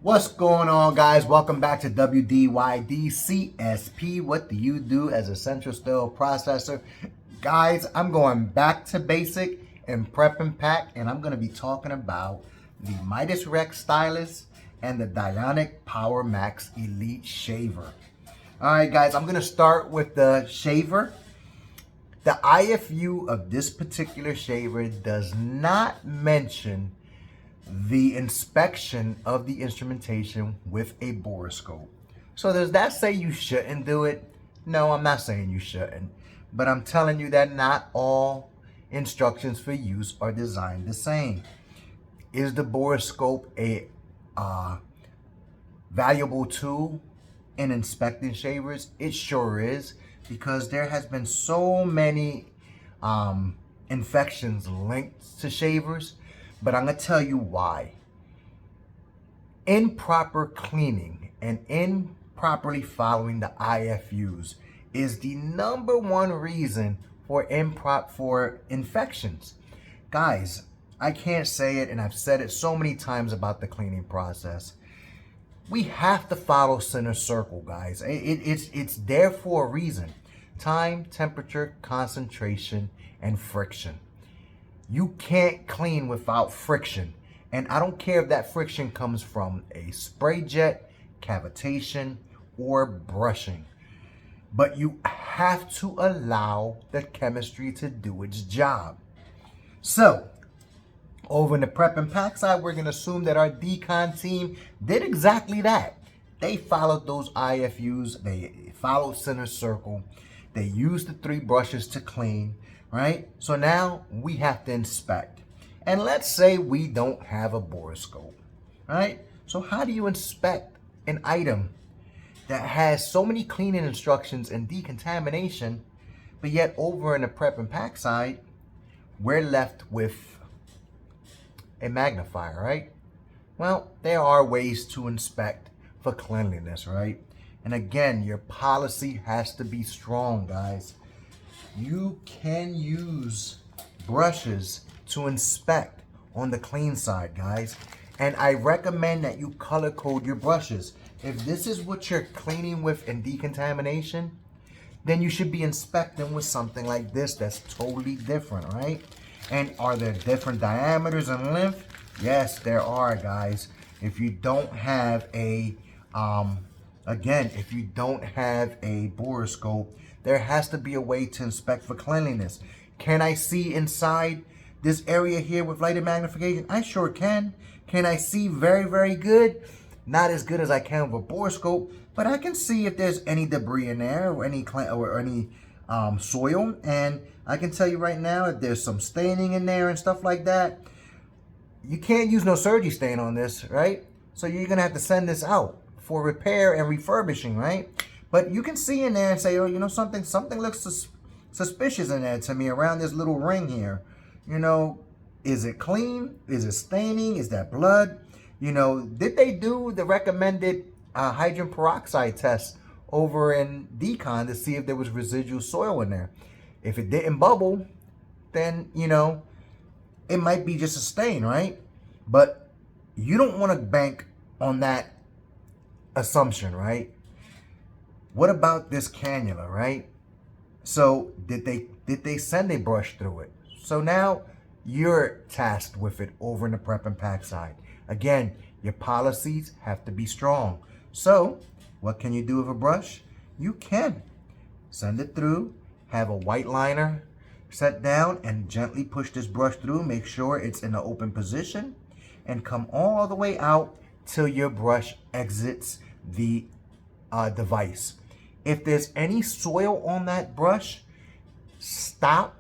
What's going on, guys? Welcome back to W.D.Y.D. CSP. What do you do as a central still processor? Guys, I'm going back to basic and prep and pack, and I'm going to be talking about the Midas Rex Stylus and the Dionic Power Max Elite Shaver. All right, guys, I'm going to start with the shaver. The IFU of this particular shaver does not mention the inspection of the instrumentation with a borescope. So does that say you shouldn't do it? No, I'm not saying you shouldn't, but I'm telling you that not all instructions for use are designed the same. Is the borescope a valuable tool in inspecting shavers? It sure is, because there has been so many infections linked to shavers. But I'm going to tell you why. Improper cleaning and improperly following the IFUs is the #1 reason for infections. Guys, I can't say it, and I've said it so many times about the cleaning process. We have to follow center circle, guys. It's there for a reason. Time, temperature, concentration, and friction. You can't clean without friction. And I don't care if that friction comes from a spray jet, cavitation, or brushing. But you have to allow the chemistry to do its job. So, over in the prep and pack side, we're going to assume that our decon team did exactly that. They followed those IFUs. They followed center circle. They used the 3 brushes to clean. Right? So now we have to inspect. And let's say we don't have a borescope. Right? So how do you inspect an item that has so many cleaning instructions and decontamination, but yet over in the prep and pack side, we're left with a magnifier, right? Well, there are ways to inspect for cleanliness, right? And again, your policy has to be strong, guys. You can use brushes to inspect on the clean side, guys. And I recommend that you color code your brushes. If this is what you're cleaning with in decontamination, then you should be inspecting with something like this that's totally different, right? And are there different diameters and length? Yes, there are, guys. If you don't have a, if you don't have a borescope, there has to be a way to inspect for cleanliness. Can I see inside this area here with lighted magnification? I sure can. Can I see very, very good? Not as good as I can with a borescope, but I can see if there's any debris in there or any soil. And I can tell you right now, if there's some staining in there and stuff like that, you can't use no Surgy stain on this, right? So you're gonna have to send this out for repair and refurbishing, right? But you can see in there and say, oh, you know, something looks suspicious in there to me around this little ring here. You know, is it clean? Is it staining? Is that blood? You know, did they do the recommended hydrogen peroxide test over in decon to see if there was residual soil in there? If it didn't bubble, then, you know, it might be just a stain, right? But you don't want to bank on that assumption, right? What about this cannula, right? So did they send a brush through it? So now you're tasked with it over in the prep and pack side. Again, your policies have to be strong. So what can you do with a brush? You can send it through, have a white liner set down, and gently push this brush through. Make sure it's in an open position and come all the way out till your brush exits the device. If there's any soil on that brush, stop,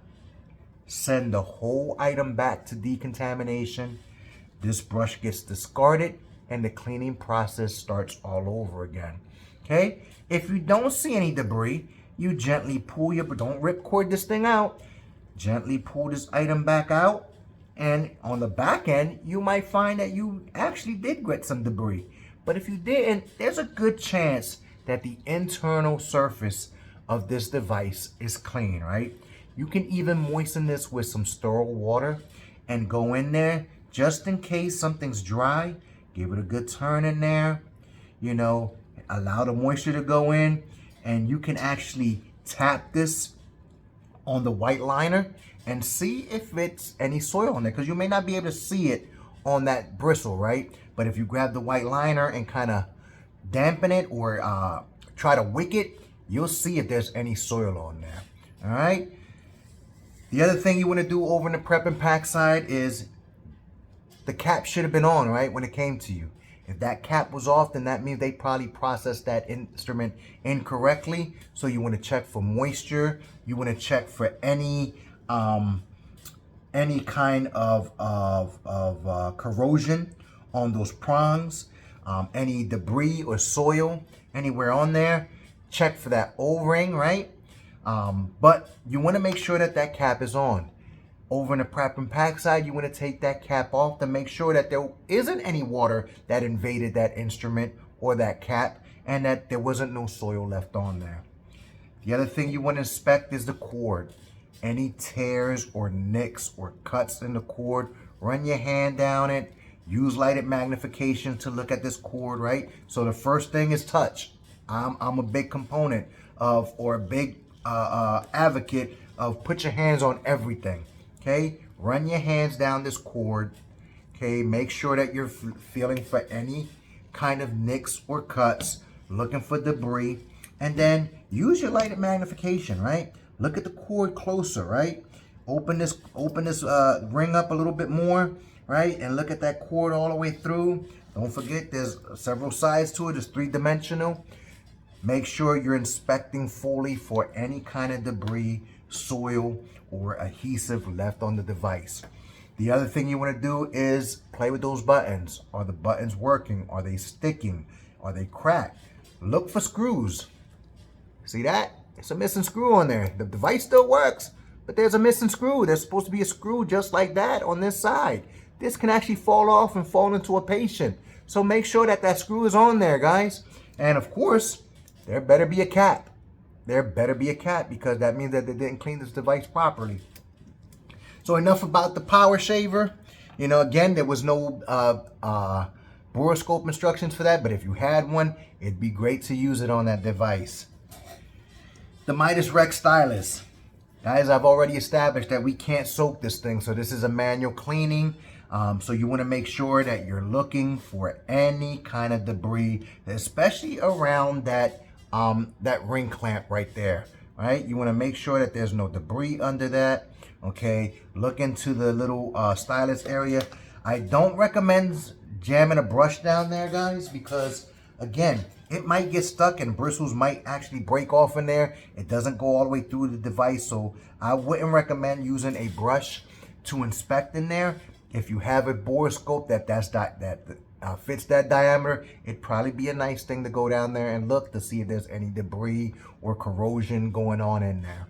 send the whole item back to decontamination. This brush gets discarded and the cleaning process starts all over again. Okay? If you don't see any debris, you gently pull but don't rip cord this thing out. Gently pull this item back out, and on the back end, you might find that you actually did get some debris. But if you didn't, there's a good chance that the internal surface of this device is clean, right? You can even moisten this with some sterile water and go in there just in case something's dry. Give it a good turn in there. You know, allow the moisture to go in, and you can actually tap this on the white liner and see if it's any soil on there, because you may not be able to see it on that bristle, right? But if you grab the white liner and kind of dampen it or try to wick it, you'll see if there's any soil on there. All right. The other thing you want to do over in the prep and pack side is the cap should have been on, right, when it came to you. If that cap was off, then that means they probably processed that instrument incorrectly. So you want to check for moisture. You want to check for any kind of corrosion on those prongs, any debris or soil anywhere on there. Check for that O-ring, right? But you want to make sure that that cap is on. Over in the prep and pack side, you want to take that cap off to make sure that there isn't any water that invaded that instrument or that cap, and that there wasn't no soil left on there. The other thing you want to inspect is the cord. Any tears or nicks or cuts in the cord, run your hand down it. Use lighted magnification to look at this cord, right? So the first thing is touch. I'm a big component of, or a big advocate of, put your hands on everything. Okay, run your hands down this cord. Okay, make sure that you're feeling for any kind of nicks or cuts, looking for debris, and then use your lighted magnification, right? Look at the cord closer, right? Open this ring up a little bit more, right? And look at that cord all the way through. Don't forget there's several sides to it. It's 3-dimensional. Make sure you're inspecting fully for any kind of debris, soil, or adhesive left on the device. The other thing you want to do is play with those buttons. Are the buttons working? Are they sticking? Are they cracked? Look for screws. See that? It's a missing screw on there. The device still works, but there's a missing screw. There's supposed to be a screw just like that on this side. This can actually fall off and fall into a patient. So make sure that that screw is on there, guys. And of course, there better be a cap. There better be a cap, because that means that they didn't clean this device properly. So enough about the power shaver. You know, again, there was no boroscope instructions for that, but if you had one, it'd be great to use it on that device. The Midas Rex Stylus. Guys, I've already established that we can't soak this thing, so this is a manual cleaning. So you want to make sure that you're looking for any kind of debris, especially around that ring clamp right there, right? You want to make sure that there's no debris under that. Okay, look into the little stylus area. I don't recommend jamming a brush down there, guys, because again, it might get stuck and bristles might actually break off in there. It doesn't go all the way through the device, so I wouldn't recommend using a brush to inspect in there. If you have a boroscope that fits that diameter, it'd probably be a nice thing to go down there and look to see if there's any debris or corrosion going on in there.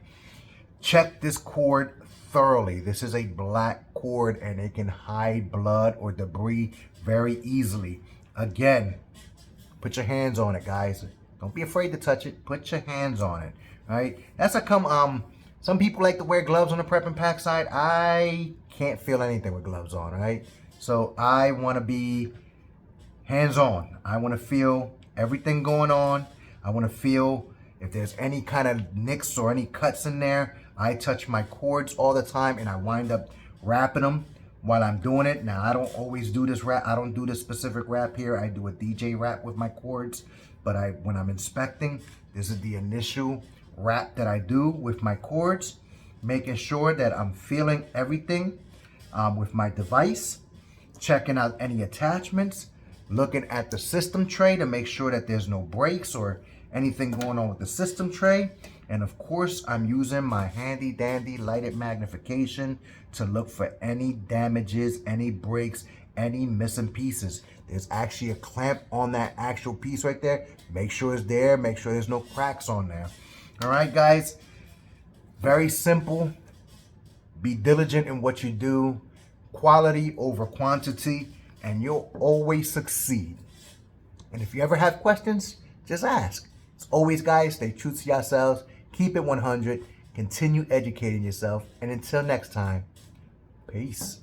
Check this cord thoroughly. This is a black cord and it can hide blood or debris very easily. Again, put your hands on it, guys. Don't be afraid to touch it. Put your hands on it, right? That's how some people like to wear gloves on the prep and pack side. I can't feel anything with gloves on, right? So I want to be hands-on. I want to feel everything going on. I want to feel if there's any kind of nicks or any cuts in there. I touch my cords all the time and I wind up wrapping them while I'm doing it. Now, I don't always do this wrap. I don't do this specific wrap here. I do a DJ wrap with my cords. But when I'm inspecting, this is the initial wrap that I do with my cords, making sure that I'm feeling everything with my device, checking out any attachments, looking at the system tray to make sure that there's no breaks or anything going on with the system tray. And of course, I'm using my handy dandy lighted magnification to look for any damages, any breaks, any missing pieces. There's actually a clamp on that actual piece right there. Make sure it's there. Make sure there's no cracks on there. All right, guys. Very simple. Be diligent in what you do. Quality over quantity, and you'll always succeed. And if you ever have questions, just ask. As always, guys, stay true to yourselves. Keep it 100. Continue educating yourself. And until next time, peace.